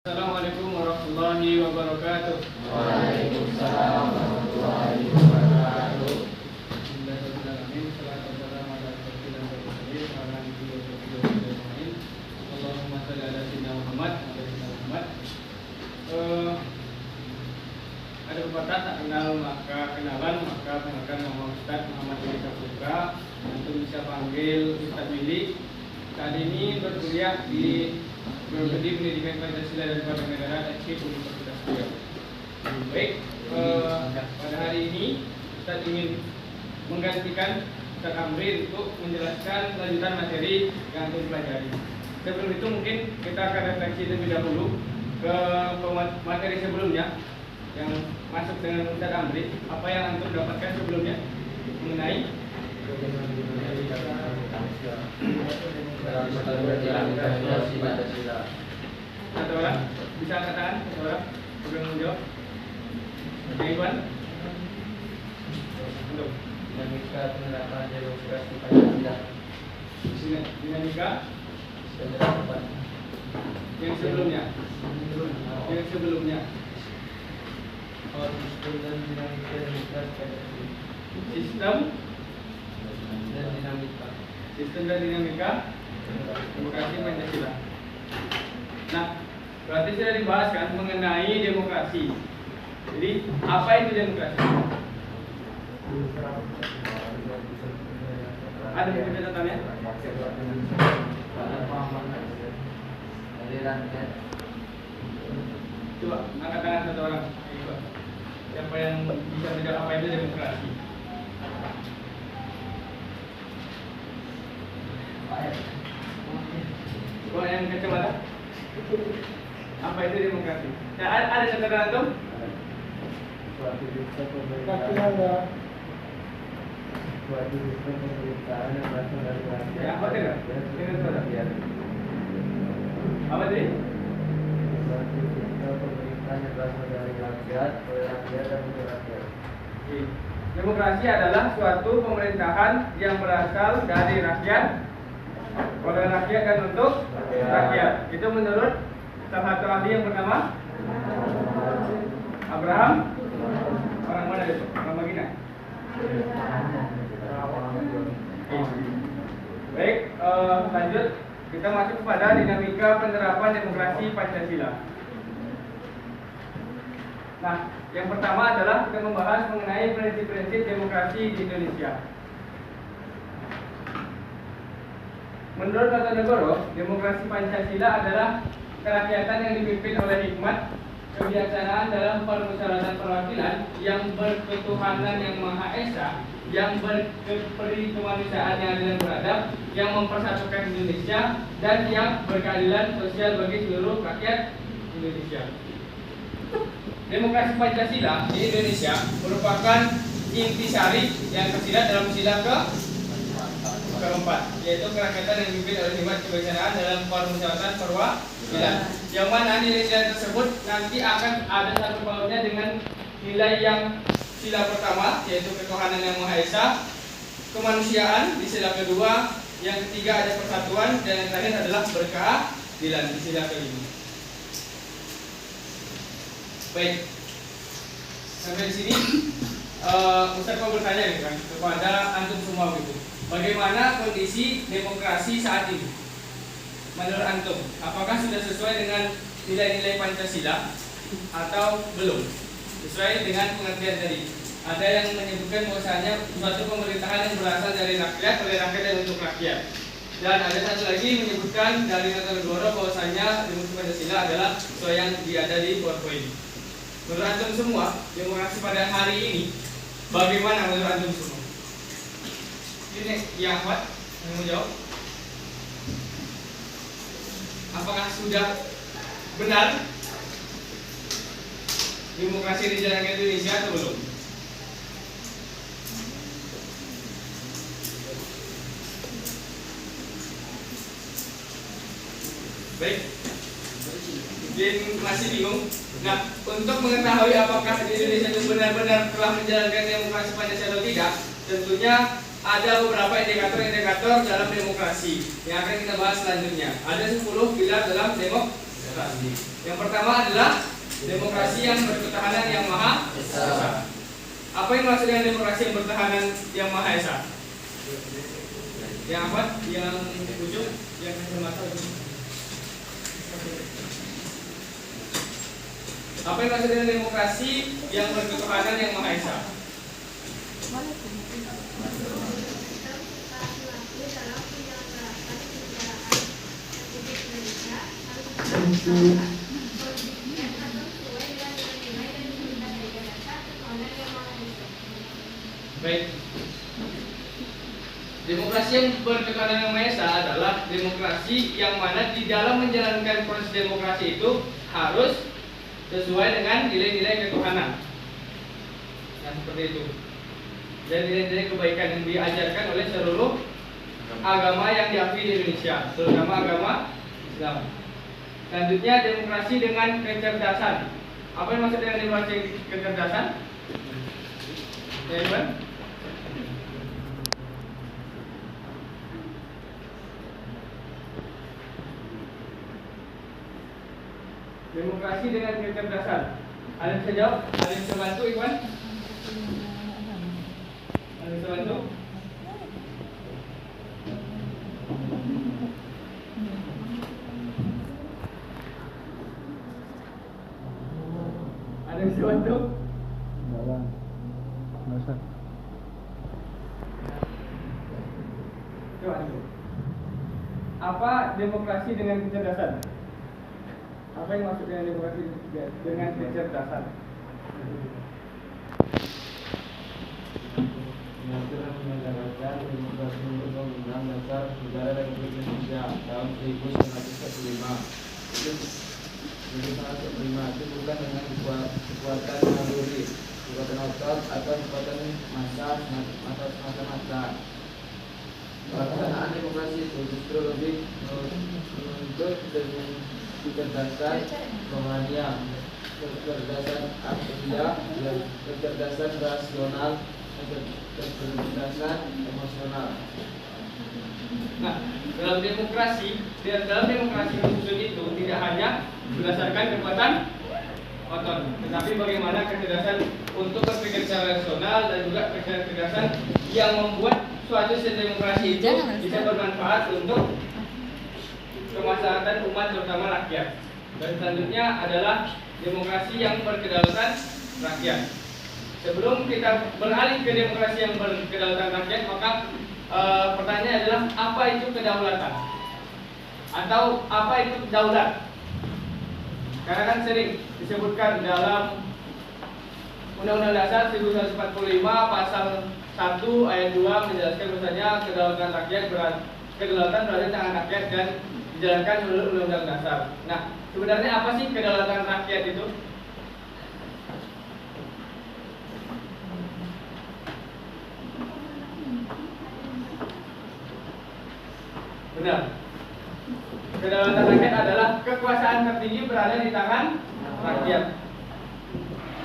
Assalamualaikum warahmatullahi wabarakatuh. Waalaikumsalam warahmatullahi wabarakatuh. Bismillahirrahmanirrahim. Assalamualaikum warahmatullahi wabarakatuh. Allahumma shalli ala sayyidina Muhammad. Ada pepatah tak kenal maka kenalan, maka kenalkan nama Ustaz Muhammad Willy Saputra. Antum bisa panggil Ustaz Willy. Saat ini berkuliah di Prodi Pendidikan Pancasila dan Kewarganegaraan FK Universitas Riau. Baik, pada hari ini Ustaz ingin menggantikan Ustaz Amri untuk menjelaskan lanjutan materi yang antum pelajari. Sebelum itu mungkin kita akan refleksi terlebih dahulu ke materi sebelumnya yang masuk dengan Ustaz Amri. Apa yang antum dapatkan sebelumnya mengenai satu orang bisa katakan satu orang yang menjawab. Iwan untuk Dinamika penerapan demokrasi Pancasila. dinamika yang sebelumnya Sistem dan dinamika demokrasi Pancasila. Sistem dan dinamika demokrasi Pancasila. Nah, berarti sudah dibahas kan mengenai demokrasi. Jadi, apa itu demokrasi? Ada buku catatannya? Coba angkat tangan satu orang. Siapa yang bisa menjawab apa itu demokrasi? Coba yang kacamata. Apa itu demokrasi? Nah, ada catatan antum? Suatu sistem pemerintahan yang berasal dari rakyat. Ya, apa dengar? Dengar suara. Apa tadi? Suatu sistem pemerintahan yang berasal dari rakyat, oleh rakyat dan untuk rakyat. Oke. Demokrasi adalah suatu pemerintahan yang berasal dari rakyat, oleh rakyat dan untuk rakyat. Itu menurut salah satu ahli yang bernama Abraham. Orang mana itu? Orang Magina. Baik, lanjut. Kita masuk kepada dinamika penerapan demokrasi Pancasila. Nah, yang pertama adalah kita membahas mengenai prinsip-prinsip demokrasi di Indonesia. Menurut Kartanegoro, demokrasi Pancasila adalah kerakyatan yang dipimpin oleh hikmat, kebijaksanaan dalam permusyawaratan perwakilan, yang berketuhanan yang Maha Esa, yang berperi kemanusiaan yang adil dan beradab, yang mempersatukan Indonesia, dan yang berkeadilan sosial bagi seluruh rakyat Indonesia. Demokrasi Pancasila di Indonesia merupakan intisari yang tersirat dalam sila keempat, yaitu kerakyatan yang dipimpin oleh hikmat kebijaksanaan dalam permusyawaratan perwakilan. Yang mana nilai-nilai tersebut nanti akan ada satu pautnya dengan nilai yang sila pertama, yaitu ketuhanan yang Maha Esa, kemanusiaan di sila kedua, yang ketiga ada persatuan, dan yang terakhir adalah berkeadilan di sila kelima. Baik, sampai di sini Ustaz mau bertanya nih kan kepada antum semua gitu. Bagaimana kondisi demokrasi saat ini? Menurut antum, apakah sudah sesuai dengan nilai-nilai Pancasila atau belum? Sesuai dengan pengertian tadi. Ada yang menyebutkan bahwasanya suatu pemerintahan yang berasal dari rakyat, oleh rakyat dan untuk rakyat. Dan ada satu lagi menyebutkan dari Kartanegoro bahwasanya demokrasi Pancasila adalah sesuai yang ada di PowerPoint. Menurut antum semua, demokrasi pada hari ini bagaimana menurut antum semua? Ini yang Ahmad yang menjawab. Apakah sudah benar demokrasi dijalankan di Indonesia atau belum? Baik, mungkin masih bingung. Nah, untuk mengetahui apakah di Indonesia itu benar-benar telah menjalankan demokrasi Pancasila atau tidak, tentunya ada beberapa indikator-indikator dalam demokrasi yang akan kita bahas selanjutnya. Ada 10 pilar dalam demokrasi. demokrasi. Yang pertama adalah demokrasi yang berketahanan yang maha esa. Apa yang maksud dengan demokrasi yang bertahanan yang maha esa? Yang apa? Yang ujung, yang kacamata ujung. Apa yang maksud dengan demokrasi yang berketahanan yang maha esa? Baik. Demokrasi yang berketahanan yang maha esa adalah demokrasi yang mana di dalam menjalankan proses demokrasi itu harus sesuai dengan nilai-nilai ketuhanan. Nah, seperti itu. Dan nilai-nilai kebaikan yang diajarkan oleh seluruh agama yang diakui di Indonesia, terutama agama Islam. Selanjutnya demokrasi dengan kecerdasan. Apa yang maksud dengan demokrasi kecerdasan? Ya, Iwan? Demokrasi dengan kecerdasan. Ada yang bisa jawab? Ada yang bisa bantu, Iwan? Ada yang bisa bantu? Ada yang bisa bantu? Enggak usah. Coba dulu. Apa demokrasi dengan kecerdasan? Apa yang maksud dengan demokrasi dengan kecerdasan? Mengatur dan menyelenggarakan demokrasi untuk Undang-Undang Dasar Negara Republik Indonesia tahun 1945. Itu bukan dengan kekuatan naluri, kekuatan otot atau kekuatan massa semata-mata. Pelaksanaan demokrasi itu justru lebih menuntut dengan kecerdasan rohaniah, kecerdasan akliah, kecerdasan rasional, kecerdasan emosional. Nah, dalam demokrasi khusus itu tidak hanya berdasarkan kekuatan otot, tetapi bagaimana kecerdasan untuk berpikir secara rasional dan juga kecerdasan yang membuat suatu sistem demokrasi itu bisa bermanfaat untuk kemaslahatan umat terutama rakyat. Dan selanjutnya adalah demokrasi yang berkedaulatan rakyat. Sebelum kita beralih ke demokrasi yang berkedaulatan rakyat, maka pertanyaannya adalah apa itu kedaulatan? Atau apa itu daulat? Karena kan sering disebutkan dalam Undang-Undang Dasar 1945 pasal 1 ayat 2 menjelaskan bahwasanya kedaulatan rakyat kedaulatan berada di tangan rakyat dan dijalankan menurut Undang-Undang Dasar. Nah, sebenarnya apa sih kedaulatan rakyat itu? Benar. Kedaulatan rakyat adalah kekuasaan tertinggi berada di tangan rakyat.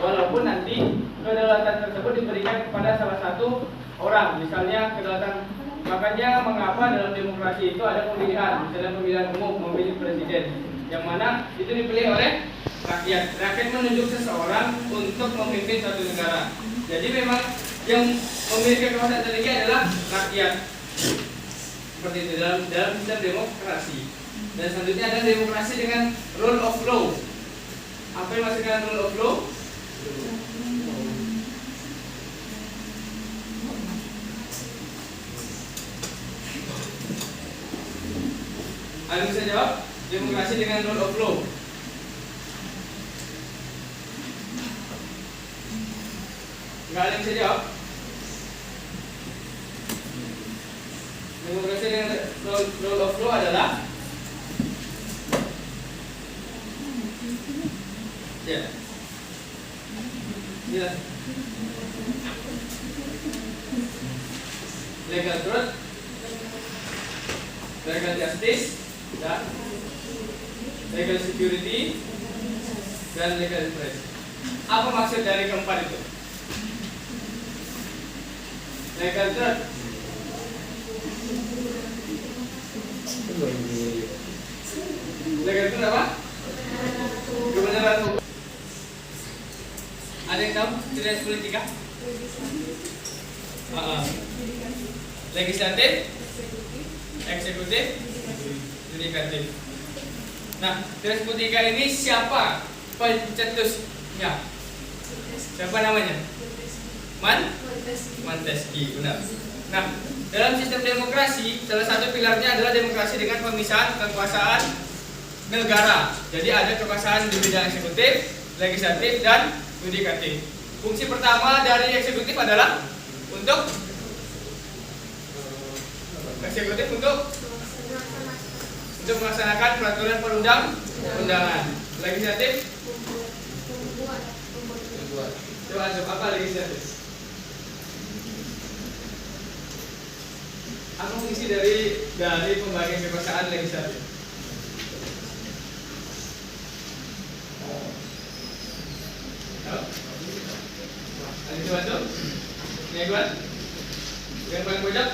Walaupun nanti kedaulatan tersebut diberikan kepada salah satu orang, misalnya kedaulatan. Makanya mengapa dalam demokrasi itu ada pemilihan, misalnya pemilihan umum, memilih presiden, yang mana itu dipilih oleh rakyat. Rakyat menunjuk seseorang untuk memimpin suatu negara. Jadi memang yang memiliki kekuasaan tertinggi adalah rakyat. Seperti itu dalam sistem demokrasi. Dan selanjutnya ada demokrasi dengan rule of law. Apa yang maksud dengan rule of law? Ada yang bisa jawab? Demokrasi dengan rule of law. Enggak ada yang bisa jawab? Demokrasi dengan rule of law adalah ya. Ya. Legal truth, legal justice, dan legal security, dan legal interest. Apa maksud dari keempat itu? Legal truth. Legal truth apa? Kebenaran hukum. Ada yang tahu jenis politika? Legislatif, eksekutif, yudikatif. Nah, jenis politika ini siapa pencetusnya? Siapa namanya? Montesquieu, benar. Nah, dalam sistem demokrasi, salah satu pilarnya adalah demokrasi dengan pemisahan kekuasaan negara. Jadi ada kekuasaan di bidang eksekutif, legislatif, dan yudikatif. Fungsi pertama dari eksekutif adalah untuk melaksanakan peraturan perundang-undangan. Legislatif, coba apa legislatif? Apa fungsi dari pembagian kekuasaan legislatif? Ada coba tuh? Ini Iqbal? Yang paling pojok?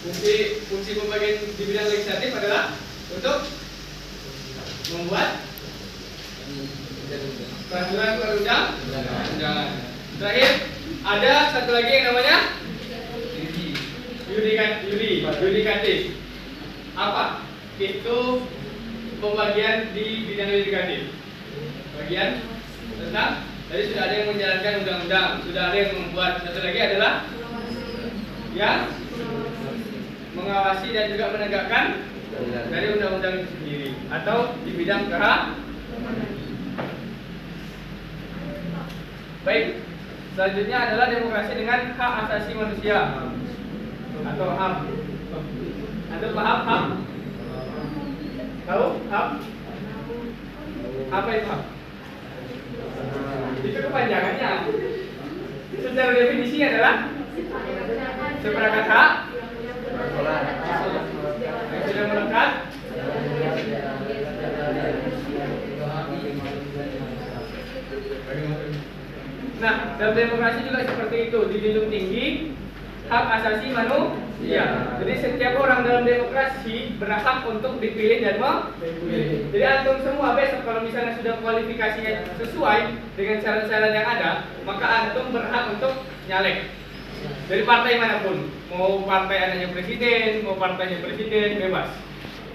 Fungsi pembagian di bidang legislatif adalah untuk membuat peraturan perundang-undangan. Terakhir, ada satu lagi yang namanya yudikatif. Apa? Itu pembagian di bidang yudikatif. Bagian tentang tadi sudah ada yang menjalankan undang-undang, sudah ada yang membuat. Satu lagi adalah yang mengawasi dan juga menegakkan dari undang-undang itu sendiri atau di bidang Baik, selanjutnya adalah demokrasi dengan hak asasi manusia atau HAM. Anda paham HAM? Tahu HAM? Apa itu HAM? Itu kepanjangannya. Secara definisi adalah seperangkat hak yang sudah melekat Nah, dalam demokrasi juga seperti itu, dijunjung tinggi hak asasi manusia. Jadi setiap orang dalam demokrasi berhak untuk dipilih dan memilih. Jadi antum semua besok kalau misalnya sudah kualifikasinya sesuai dengan syarat-syarat yang ada, maka antum berhak untuk nyalek. Dari partai manapun, mau partai anaknya presiden, mau partainya presiden, bebas.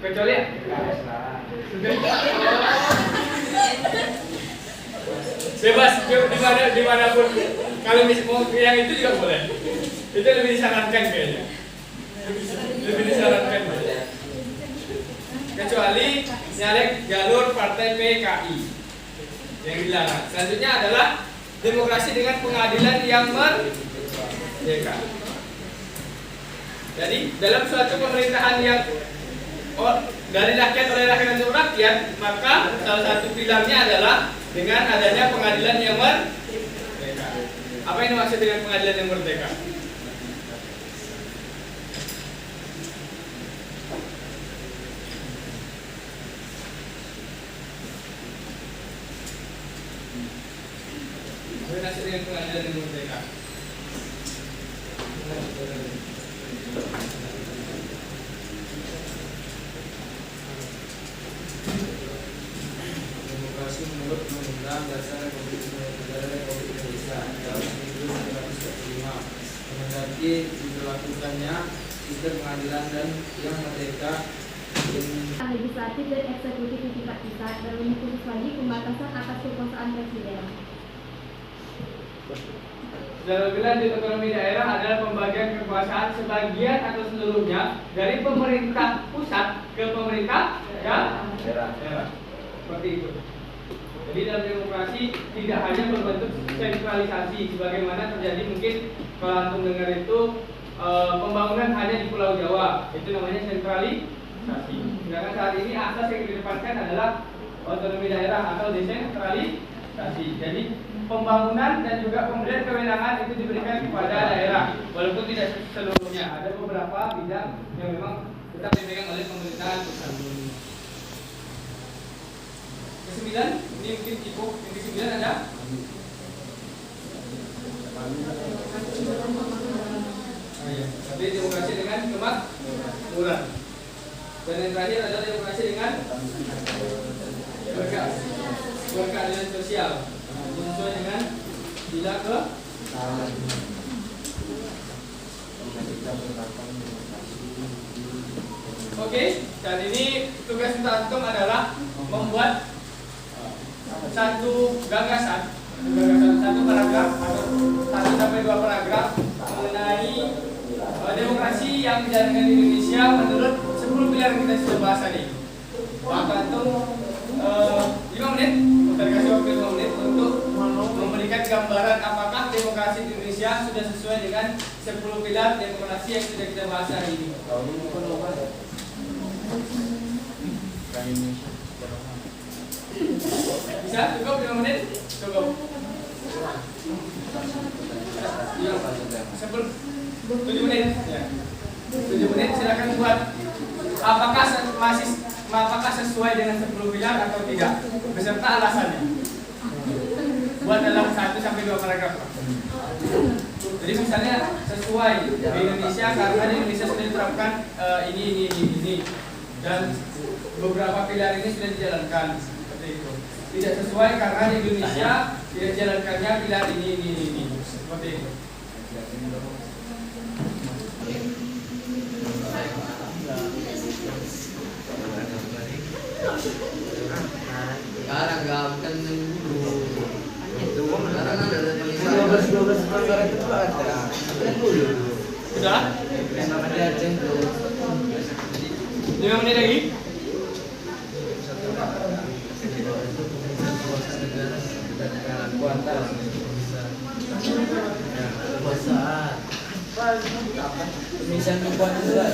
Kecuali bebas dimanapun. Kalau mau yang itu juga boleh. Itu lebih disarankan kayaknya. Lebih disarankan. Kecuali nyalek jalur partai PKI yang dilarang. Selanjutnya adalah demokrasi dengan pengadilan yang merdeka. Jadi dalam suatu pemerintahan yang dari rakyat oleh rakyat untuk rakyat, maka salah satu pilarnya adalah dengan adanya pengadilan yang merdeka. Apa yang dimaksud dengan pengadilan yang merdeka? Apa yang dimaksud dengan pengadilan yang merdeka? Demokrasi menurut Undang-Undang Dasar Republik Indonesia tahun 1945 menghendaki diberlakukannya sistem pengadilan dan yang merdeka legislatif dan eksekutif di tingkat pusat, dalam khusus lagi pembatasan atas kekuasaan presiden. Secara lebih lanjut, otonomi daerah adalah pembagian kekuasaan sebagian atau seluruhnya dari pemerintah pusat ke pemerintah daerah. Seperti itu. Jadi dalam demokrasi tidak hanya berbentuk sentralisasi sebagaimana terjadi mungkin kalau antum dengar itu pembangunan hanya di Pulau Jawa, itu namanya sentralisasi. Sedangkan saat ini asas yang dikedepankan adalah otonomi daerah atau desentralisasi. Jadi pembangunan dan juga pemberian kewenangan itu diberikan kepada daerah, walaupun tidak seluruhnya. Ada beberapa bidang yang memang tetap dipegang oleh pemerintahan pusat. Ke-9, ini mungkin cukup. Yang ke-9 ada tapi demokrasi dengan kemakmuran. Dan yang terakhir adalah demokrasi dengan berkeadilan sosial sesuai dengan bila ke Oke, dan ini tugas untuk antum adalah membuat satu gagasan, satu paragraf atau 1 sampai 2 paragraf mengenai demokrasi yang dijalankan di Indonesia menurut 10 pilar yang kita sudah bahas tadi. Maka antum 5 menit, kita kasih waktu 5 menit untuk memberikan gambaran apakah demokrasi di Indonesia sudah sesuai dengan 10 pilar demokrasi yang sudah kita bahas hari ini. Bisa? Cukup 5 menit? Cukup. 7 menit. Ya. 7 menit silakan buat. Apakah sesuai dengan 10 pilar atau tidak? Beserta alasannya. Buat dalam 1 sampai 2 paragraf. Jadi misalnya sesuai di Indonesia karena di Indonesia sudah diterapkan ini dan beberapa pilar ini sudah dijalankan seperti itu. Tidak sesuai karena di Indonesia tidak dijalankannya pilar ini seperti itu. Sekarang gak bukan dulu. Sekarang ada 12 pelanggaran itu ada. Dulu. Sudah? ada centro. 5 menit lagi. Kekuasaan. Misalnya kekuasaan.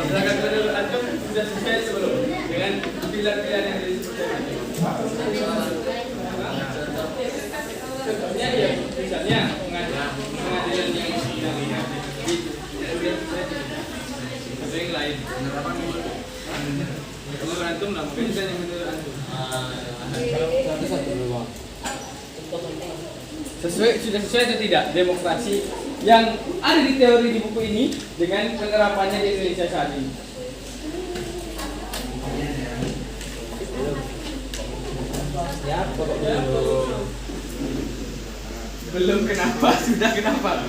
Silakan menurut antum sudah sesuai sebelum dengan pilar-pilar yang disebutkan tadi. Contohnya ya, misalnya pengadilan yang atau yang lain. Menurut antum lah, mungkin bisa yang menurut antum. Sudah sesuai atau tidak demokrasi yang ada di teori di buku ini dengan penerapannya di Indonesia saat ini? Ya, pokoknya Belum kenapa, sudah kenapa?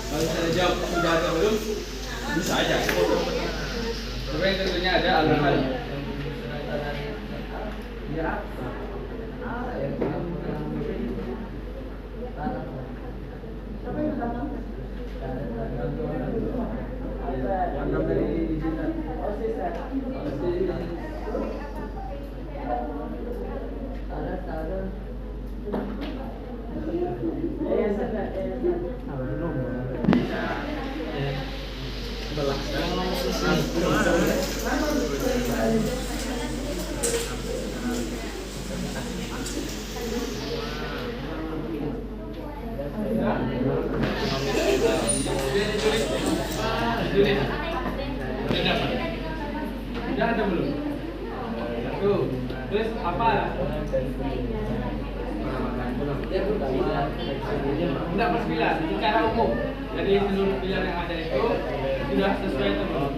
Kalau saya jawab sudah atau belum, bisa aja. Tapi tentunya ada alasannya. Sudah ada belum? Tuh, terus apa? Tidak per pilar, secara umum dari seluruh pilar yang ada itu sudah sesuai atau belum?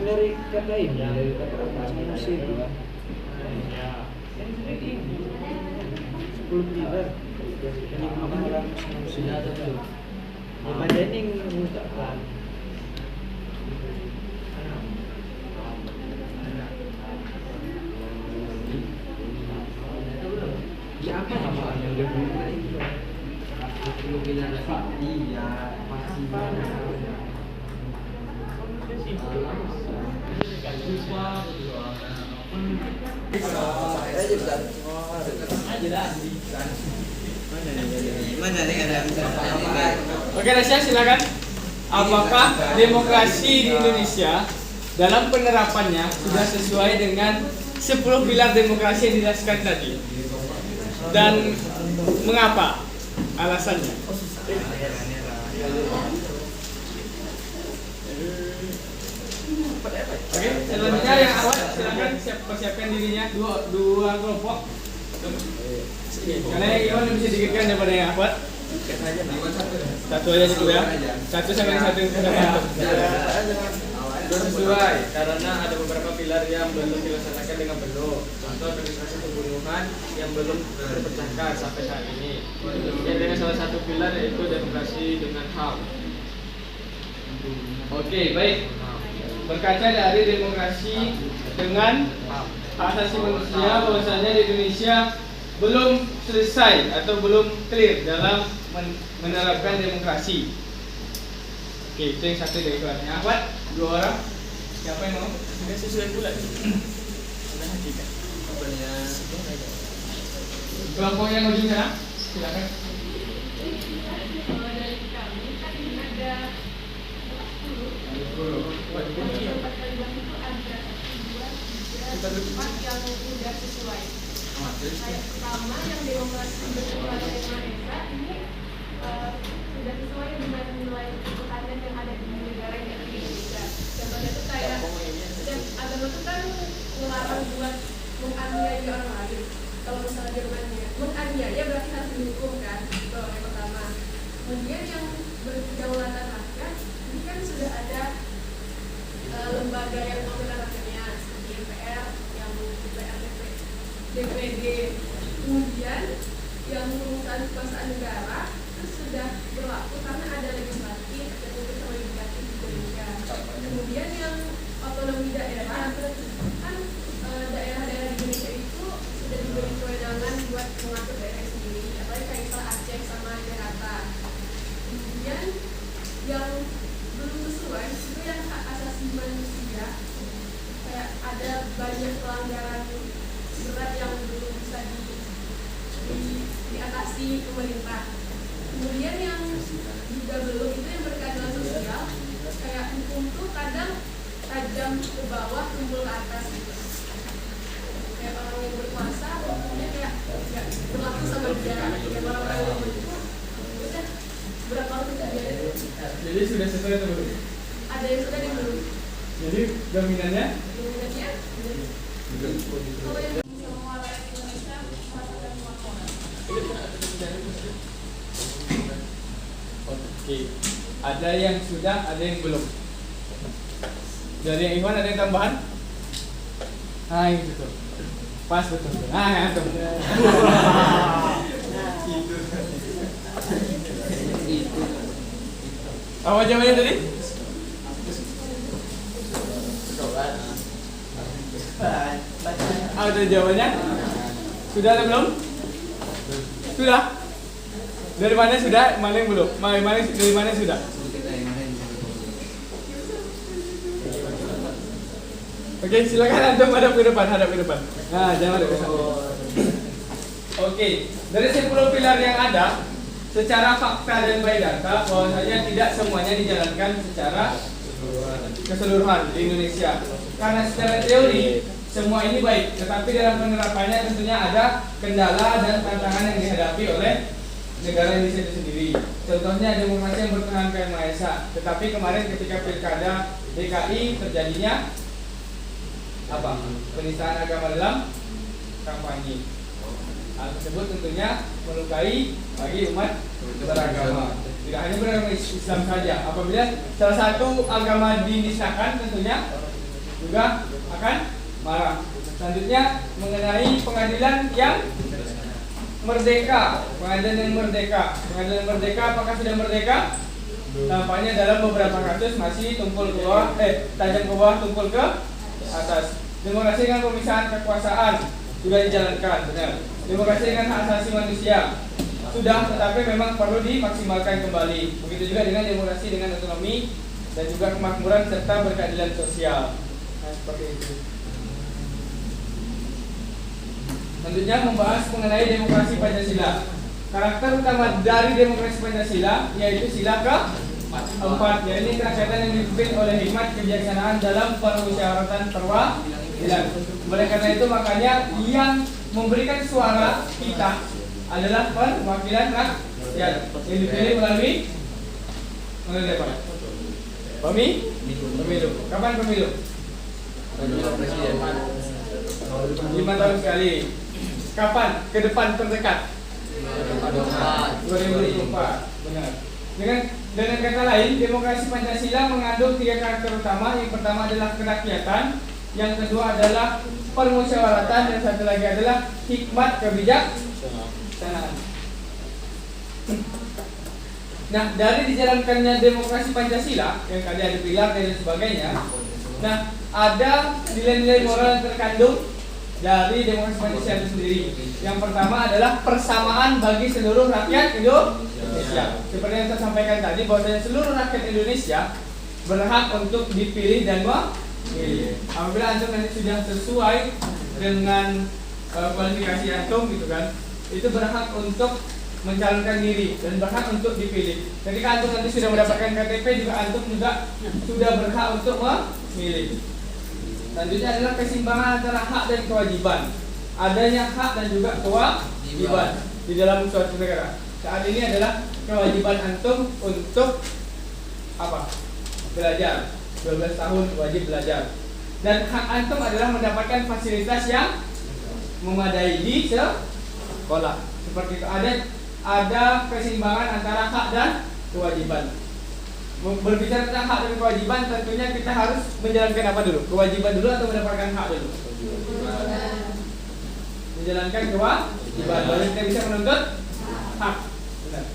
dari kata ini, dari kata manusia itu kan. 10 pilar. Jadi orang manusia itu. Pada ini mengucapkan. Siapa nama yang udah buka itu? 10 pilar iya masih banyak. Lupa Mana nih ada? Oke, Rasya silakan. Apakah demokrasi di Indonesia dalam penerapannya sudah sesuai dengan 10 pilar demokrasi yang dijelaskan tadi? Dan mengapa? Alasannya. Oke, selanjutnya yang awal silakan persiapkan dirinya dua kelompok. Karena yang Iwan lebih sedikitkan daripada yang Ahwat. Satu aja cukup ya. Satu sama satu yang sudah sesuai karena ada beberapa pilar yang belum dilaksanakan dengan penuh. Contoh administrasi pembunuhan yang belum terpecahkan sampai saat ini. Dan dengan salah satu pilar yaitu demokrasi dengan HAM. Oke, baik. Berkaca dari demokrasi dengan hak asasi manusia, bahwasanya di Indonesia belum selesai atau belum clear dalam menerapkan demokrasi. Oke, itu yang satu dari kelasnya. Ahwat, 2 orang. Siapa yang mau? Sudah sesuai pula. Sudah hakikat. Kelompok yang ujung sana, silakan. Dari kami kan ada 4 yang sudah sesuai. Kayak pertama yang demokrasi berkeluarga yang Maha ini sudah sesuai dengan nilai ketuhanan yang ada di negara yang di Indonesia. Contohnya itu kayak agama itu kan melarang buat menganiaya orang lain. Kalau misalnya Jermannya menganiaya berarti harus dihukum kan. Itu yang pertama. Kemudian yang berkedaulatan rakyat ini kan sudah ada lembaga yang menerapkannya seperti MPR, yang DPR, DPD. Kemudian yang urusan kekuasaan negara itu sudah berlaku karena ada legislatif dan juga sama yudikatif di Indonesia. Kemudian yang otonomi daerah kan daerah-daerah di Indonesia itu sudah diberi kewenangan buat mengatur daerah sendiri, apalagi kayak misalnya Aceh sama Jakarta. Kemudian yang belum sesuai itu yang hak asasi manusia, kayak ada banyak pelanggaran berat yang belum bisa diatasi pemerintah. Kemudian yang juga belum itu yang berkeadilan sosial, kayak hukum tuh kadang tajam ke bawah tumpul ke atas gitu. Kayak orang yang berkuasa hukumnya kayak nggak berlaku sama dia, kayak orang-orang yang itu udah berapa tahun kejadian. Jadi sudah sesuai atau belum? Ada yang sudah, ada yang belum. Jadi dominannya? Dominannya kalau yang semua rakyat Indonesia merasakan kemakonan. Oke, ada yang sudah, ada yang belum. Dari yang Iwan ada yang tambahan? Ah, itu tuh. Pas betul. Ah, ya tuh. Apa jawabannya tadi? Ada jawabannya? Sudah atau belum? Sudah. Dari mana sudah? Mana yang belum? Dari mana sudah? Oke, silakan antum hadap ke depan. Nah, jangan ada kesan. Oke, dari 10 pilar yang ada, secara fakta dan by data, bahwasanya tidak semuanya dijalankan secara keseluruhan di Indonesia. Karena secara teori semua ini baik, tetapi dalam penerapannya tentunya ada kendala dan tantangan yang dihadapi oleh negara Indonesia itu sendiri. Contohnya demokrasi yang bertahan ke Maha Esa. Tetapi kemarin ketika pilkada DKI terjadinya apa? Penistaan agama dalam kampanye. Hal tersebut tentunya melukai bagi umat beragama. Tidak hanya beragama Islam saja. Apabila salah satu agama dinistakan, tentunya juga akan marah. Selanjutnya mengenai pengadilan yang merdeka. Pengadilan yang merdeka apakah sudah merdeka? Tampaknya dalam beberapa kasus masih tumpul ke bawah, tajam ke bawah, tumpul ke atas. Demokrasi dengan pemisahan kekuasaan sudah dijalankan, benar. Demokrasi dengan hak asasi manusia sudah, tetapi memang perlu dimaksimalkan kembali. Begitu juga dengan demokrasi dengan otonomi dan juga kemakmuran serta berkeadilan sosial. Nah, seperti itu. Selanjutnya membahas mengenai demokrasi Pancasila. Karakter utama dari demokrasi Pancasila yaitu sila keempat, yaitu kerakyatan yang dipimpin oleh hikmat kebijaksanaan dalam permusyawaratan perwakilan. Oleh karena itu makanya yang memberikan suara kita adalah perwakilan rakyat yang dipilih melalui apa? Pemilu. Kapan pemilu? 5 tahun sekali. Kapan? Ke depan terdekat. 2024. Benar. Dengan kata lain, demokrasi Pancasila mengandung 3 karakter utama. Yang pertama adalah kerakyatan, yang kedua adalah permusyawaratan, dan satu lagi adalah hikmat kebijaksanaan. Nah, dari dijalankannya demokrasi Pancasila yang tadi ada pilar dan sebagainya, nah ada nilai-nilai moral yang terkandung dari demokrasi Pancasila itu sendiri. Yang pertama adalah persamaan bagi seluruh rakyat Indonesia. Seperti yang saya sampaikan tadi, bahwasanya seluruh rakyat Indonesia berhak untuk dipilih dan memilih. Apabila antum nanti sudah sesuai dengan kualifikasi antum gitu kan, itu berhak untuk mencalonkan diri dan berhak untuk dipilih. Ketika antum nanti sudah mendapatkan KTP juga antum juga sudah berhak untuk memilih. Selanjutnya adalah keseimbangan antara hak dan kewajiban. Adanya hak dan juga kewajiban di dalam suatu negara. Saat ini adalah kewajiban antum untuk apa? Belajar. 12 tahun wajib belajar. Dan hak antum adalah mendapatkan fasilitas yang memadai di sekolah. Seperti itu, ada keseimbangan antara hak dan kewajiban. Berbicara tentang hak dan kewajiban, tentunya kita harus menjalankan apa dulu? Kewajiban dulu atau mendapatkan hak dulu? Menjalankan kewajiban, baru kita bisa menuntut hak. Benar.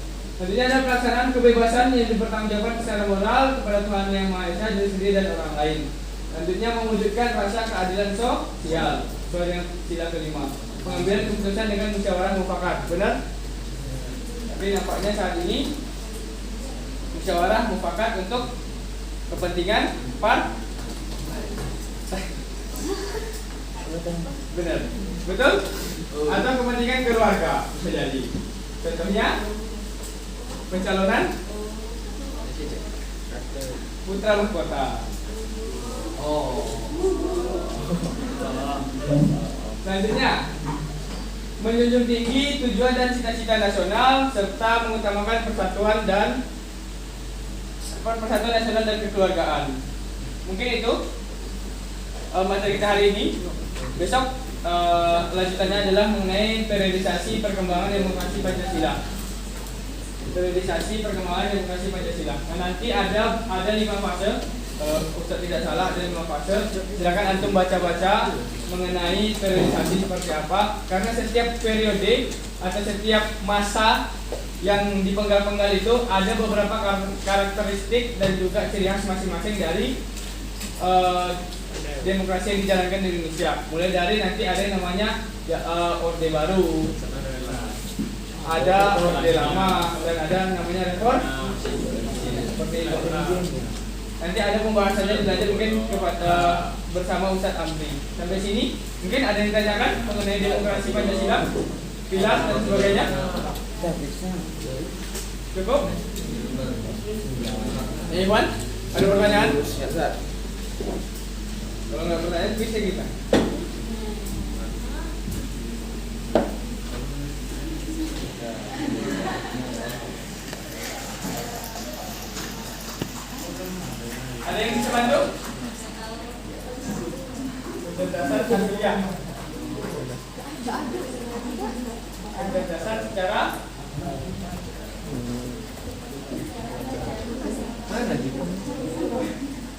Tentunya ada pelaksanaan kebebasan yang dipertanggungjawabkan secara moral kepada Tuhan Yang Maha Esa, diri sendiri dan orang lain. Tentunya mewujudkan rasa keadilan sosial sesuai dengan sila kelima. Pengambilan keputusan dengan musyawarah mufakat. Benar? Tapi nampaknya saat ini musyawarah mufakat untuk kepentingan benar, betul? Atau kepentingan keluarga bisa jadi. Contohnya pencalonan putra mahkota. Selanjutnya menjunjung tinggi tujuan dan cita-cita nasional serta mengutamakan persatuan nasional dan kekeluargaan. Mungkin itu materi kita hari ini. Besok lanjutannya adalah mengenai periodisasi perkembangan demokrasi Pancasila. Periodisasi perkembangan demokrasi Pancasila. Nah, nanti ada 5 fase. Ustaz tidak salah, ada 5 fase. Silakan antum baca-baca mengenai periodisasi seperti apa. Karena setiap periode atau setiap masa yang dipenggal-penggal itu ada beberapa karakteristik dan juga ciri khas masing-masing dari demokrasi yang dijalankan di Indonesia. Mulai dari nanti ada yang namanya Orde Baru, ada Orde Lama, dan ada yang namanya reformasi. Seperti itu. Nanti ada pembahasannya belajar mungkin bersama Ustadz Amri. Sampai sini mungkin ada yang ditanyakan mengenai demokrasi Pancasila, pilar dan sebagainya. Cukup? Ya, Iwan, ada pertanyaan? Ya, Ustaz. Kalau nggak pertanyaan, bisa kita. Ada yang bisa bantu? Berdasar kuliah. Berdasar secara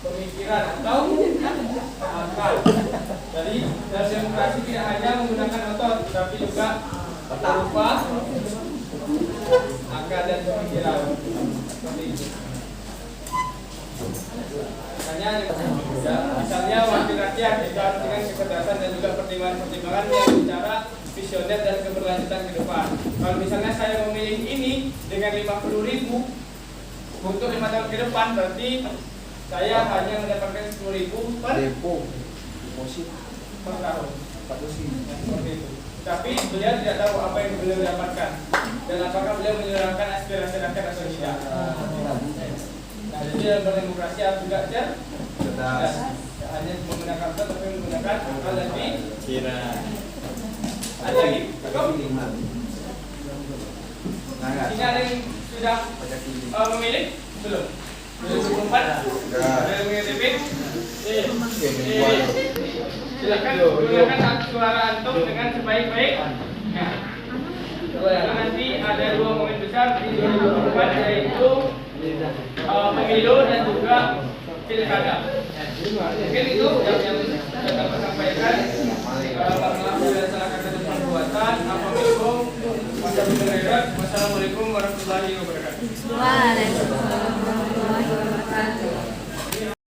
pemikiran atau akal. Jadi dalam demokrasi tidak hanya menggunakan otot, tapi juga berupa akal dan pemikiran. Seperti itu. Misalnya wakil rakyat itu harus dengan kecerdasan dan juga pertimbangan-pertimbangan yang bicara visioner dan keberlanjutan ke depan. Kalau misalnya saya memilih ini dengan 50.000 untuk 5 tahun ke depan, berarti saya hanya mendapatkan 10.000 per tahun. Seperti itu. tapi beliau tidak tahu apa yang beliau dapatkan dan apakah beliau menyuarakan aspirasi rakyat atau tidak. Nah, jadi dalam berdemokrasi harus juga cerdas. Hanya menggunakan otak tapi menggunakan akal dan pikiran. Ada lagi? Cukup? Ini ada yang sudah memilih? Belum? 2004? Sudah mengirim? Silakan gunakan hak suara antum dengan sebaik-baiknya. Karena nanti ada dua momen besar di 2004 yaitu pemilu dan juga pilkada. Mungkin itu yang dapat sampaikan. Maaf bila salah kata dan perbuatan. Assalamualaikum warahmatullahi wabarakatuh. Waalaikumsalam.